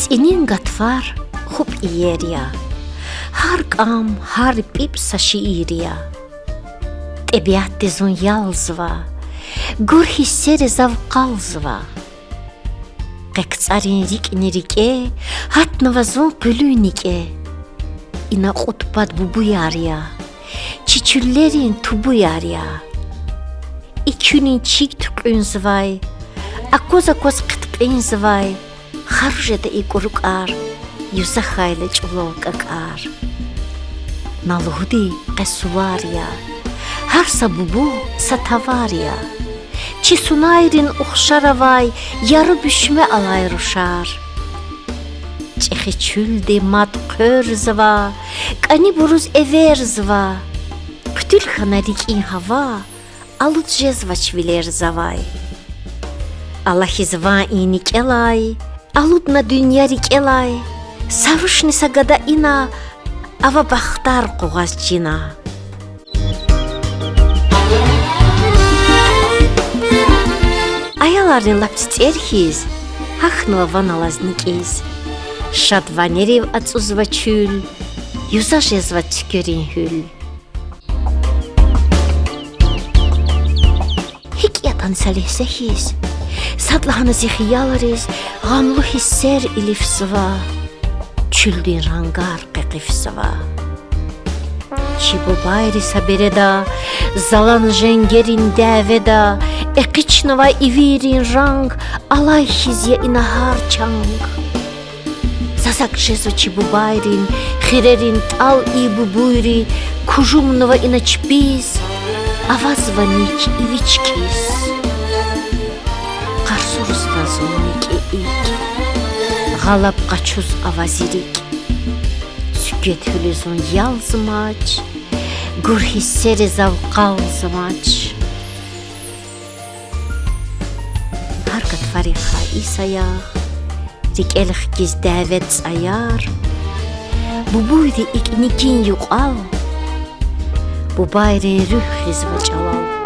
წინინ გათვარ ხუპ იერია ჰარ კამ ჰარ პიპსა შირია ტებიატ ზუნ ялзва გურ ჰისერე ზავყალзва ყექცარინ რიკნირიკე ჰატნვა ზუნ გლუნიკე ინა ყუტბად ბუბუიარია ჩიჩულერინ თუბუიარია იქუნი ჩიქტკუნზვაი აკოზაკოს ყტყინზვაი ხარჟედა იკურკარ იუსახაილე ჭულოკაკარ ნალუდი ყესუარია ჰარსა ბუბუ სათავარია ჩისუნაირინ უხშარავაი ярубიშმე ალაირუშარ ჭიხი ჩულდე მატ ყერზვა კანი ბურუზ ევერზვა ქტილხანა რიკინ ჰავა ალუძჟეზვა ჩვილერზავაი ალაჰიზვა ინიკელაი ალუდნა დუნია რიკელაი სავუშნისა გადაინა ава бахтар қоғазчина аяларын лапцерхиз хахнова ваналазникиз шадванерев ацузва чул юзажезва тükörин hül hikiyatan salihsehiz sadlahana zihiyalariz gamlu hisser ilifsva çüldin rangar qeqifsva çibo bayri sabereda zalan jengerin deveda eqiçnova ivirin rang alay hizye inahar çang zasak jezo çibo bayrin xirerin tal ibu buyri kujumnova inaçbiz avazva nik iviçkiz qarsurusva zoniki ik Galap qaçuz avazirik Süket hülüzun yalzımaç Gur hisseri zavqalzımaç Harkat fariha isayaq Rikelix giz davet ayar Bu buydi iknikin yuqal Bu bayri ruh xizva çalal